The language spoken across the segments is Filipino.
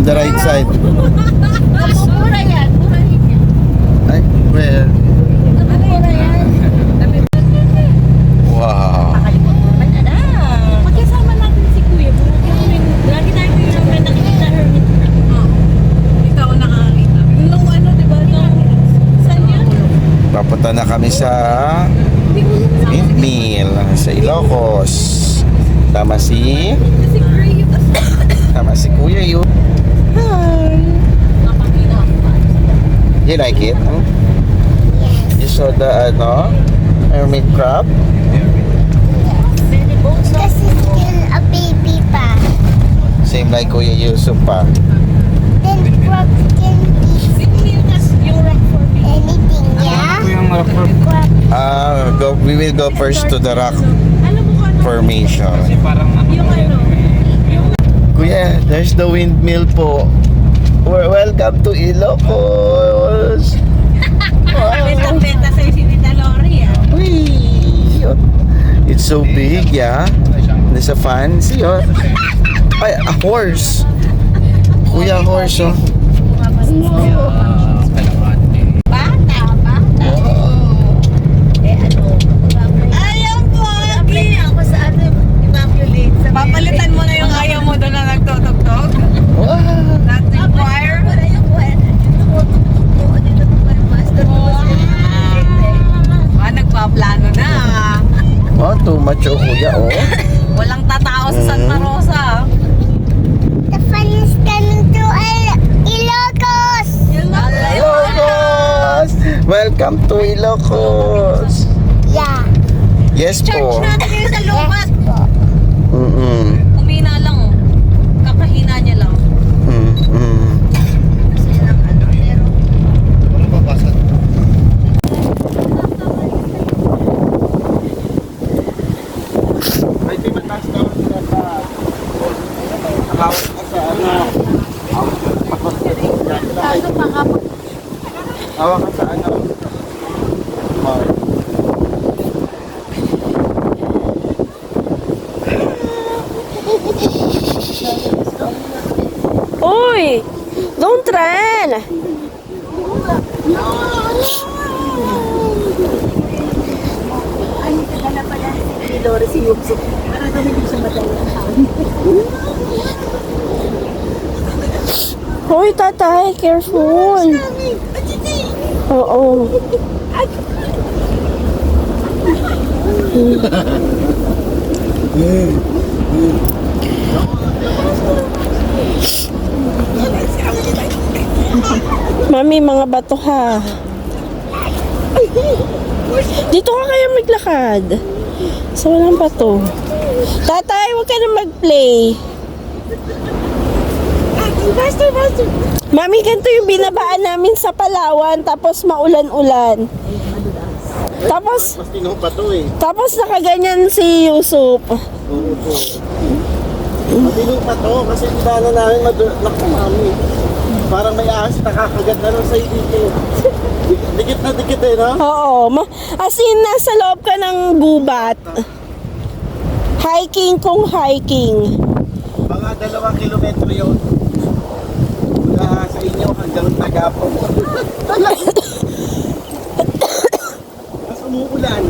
On the right side. Mura yan. Mura yan. Ay, where? Mura yan. Wow. Nakalimot mo man, ana. Pagkasama natin si Kuya. Lagi tayo yung nakikita hermit crab. Ikaw nakakita. Nung ano, diba? Saan yun? Papunta na kami sa windmill sa Ilocos. Tama si Kuya yun. Hi. You like it? Huh? You saw the hermit crab? Kasi still a baby pa. Same like Kuya Yusuf pa. Then crab can eat anything, yeah? We will go first to the rock formation. Kuya, there's the windmill po. Welcome to Ilocos. Benta sa'yo si Tita Lori, ah. Whee! It's so big, yeah. There's a fan. See, oh. Ay, a horse. Kuya, horse, oh. Bata. Ayaw po. Ako sa ano, evacuate. Papalitan mo na yung ayaw mo doon na nagtotog-tog? Wow. Not require? Wala yung choir. Dito po yung master. Nagpaplano na. Oh, too much, oh, kuya, oh. Walang tatao sa Santa Rosa. The fun is coming to Ilocos! Ilocos! Welcome to Ilocos. Yeah. Yes Church po. natin kayo sa lupat. Yes po. Umina lang, oh. Kakahina niya lang. Hawak ka sa ano? Uy! Don't run! Dala pala si Lori si Yupsik. Para daw hindi siya matalaan. Hoy, tatay, careful! Oo. Mami, mga bato ha. Dito ka kaya maglakad. Sa walang bato. Tatay, huwag ka na mag-play. Faster. Mami, ganito yung binabaan namin sa Palawan, tapos maulan-ulan. Tapos Mas tinong pa to eh. Tapos nakaganyan si Yusuf. Oo po. Matinong pa to kasi yung daanan namin naku mami. Parang may ahas nakakagat na lang sa'yo dito. Dikit na dikit eh, no? Oo. As in, nasa loob ka ng gubat. Hiking kung hiking. Mga 2 kilometro yun. Mula sa inyo hanggang Tagapong. Tapos umuulan.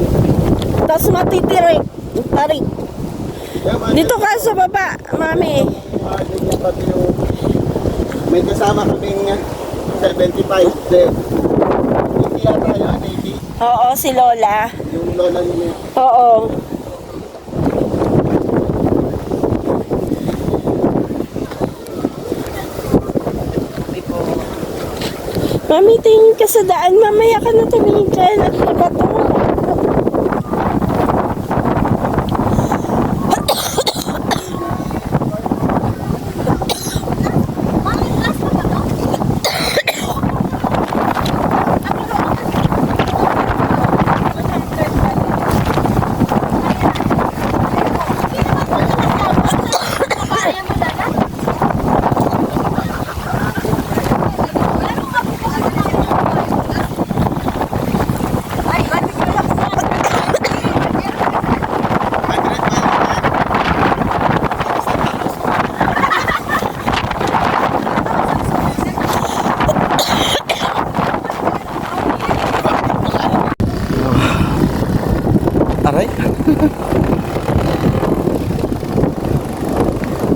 Tapos matitirik. Tarik. Dito ka sa baba, mami. May kasama kaming 75 din. Hindi yata yung Navy. Oo, si Lola. Yung lola niya. Oo. Mami, tingin ka sa daan. Mamaya ka na tumingin dyan. At iba to.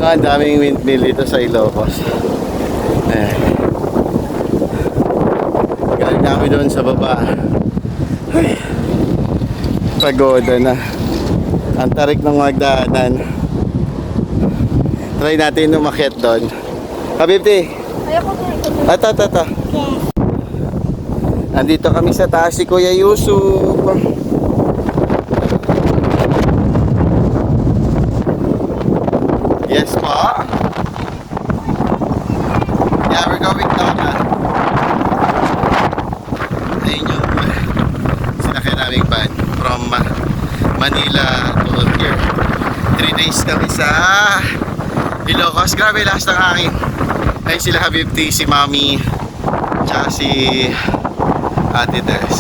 Ang daming windmill dito sa Ilocos. Galing namin doon sa baba. Ay, pagoda na. Ang tarik ng magdaanan. Try natin umakyat doon. Habibti! Ayoko na ito. Ata. Andito kami sa taas si Kuya Yusuf. Yes po. Yeah, we're going down na. Ayun yung sinakyan naming van from Manila to here. 3 days kami sa Ilocos. Grabe, lakas ng hangin. Ayun sila Habibti, si Mami, tsaka si Ate Des.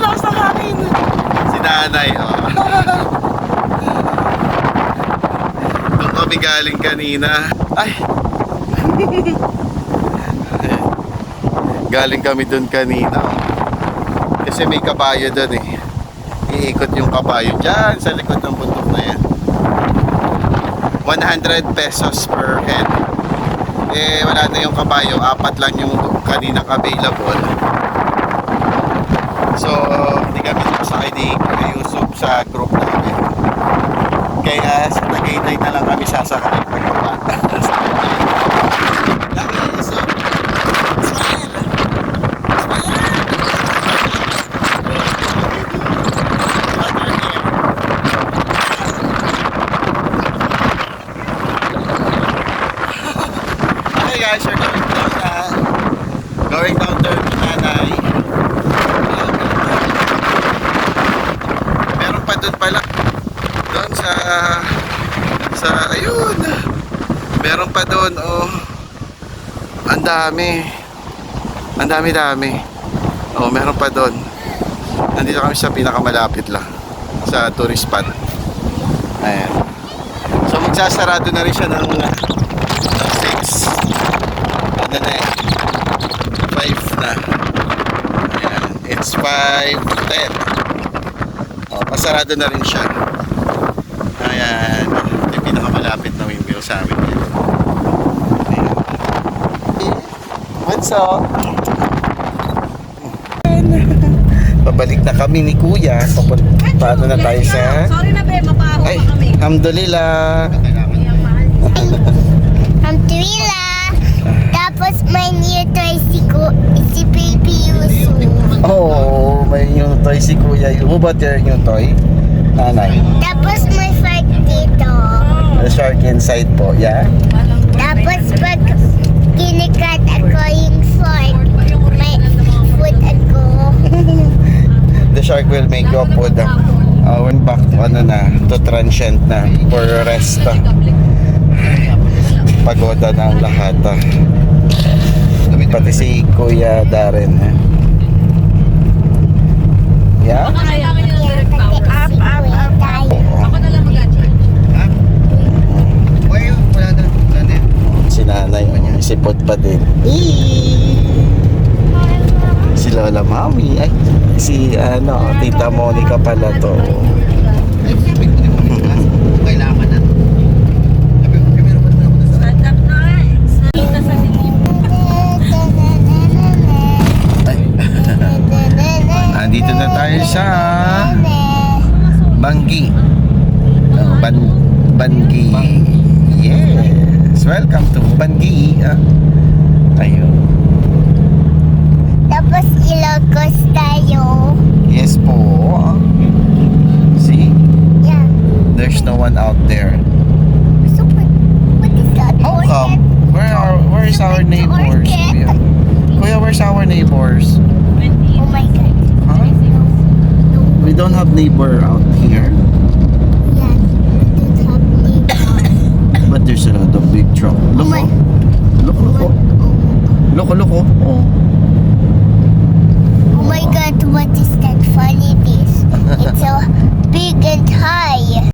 Lakas ng hangin. Si Nanay, oh. Doon kami galing kanina. Ay! Galing kami doon kanina. Kasi may kabayo doon eh. Iikot yung kabayo dyan sa likod ng bundok na yan. 100 pesos per head. Eh wala na yung kabayo, 4 lang yung kanina available. So hindi kami nakasakay ni Kuya Yusuf sa group namin. Kaya sa Tagaytay na lang kami sasakay pagbaba. Guys, we're going down there to Nanay. Meron pa doon pala. Doon sa ayun. Meron pa doon, oh. Ang dami. Ang dami. Oh, meron pa doon. Nandito kami sa pinakamalapit lang. Sa tourist spot. Ayan. So magsasarado na rin siya ng 6. Ano na eh? 5 na. Ayan. It's 5:10. Oh, pasarado na rin siya. Ayan. Ito yung pinakamalapit na windmill sa amin. Ayan. What's up? Pabalik na kami ni Kuya. Paano na tayo sa... Sorry na be, mapaho Ay, pa kami. alhamdulillah. Alhamdulillah. Tapos may new toy si Baby Yusuf. Oh, may new toy si Kuya. Who bought your new toy? Nanay. Tapos may shark dito. The shark inside po, yeah? Tapos pag kinikat ako yung shark, may food ako. The shark will make you up with our back, ano na, to transient na, for rest. Pagoda na ang lahat. Pati si Kuya Darren. Yeah? Baka kailangan nyo ng direct power. Oo. Ako na lang mag-charge. Si nanay, sipot pa din. Si Lola Mami, ay, si Tita Monica pala to. Kailangan na. Stand up na eh. Nakita sa dilim. Andito na tayo sa Banggi. Banggi. Yes. Welcome to Banggi. Ayun. Tapos Ilocos tayo. Yes po. See? Yeah. There's no one out there. So what is that? How come? Where's our neighbors? Kuya? Kuya, where's our neighbors? Oh my God. Huh? We don't have neighbor out here.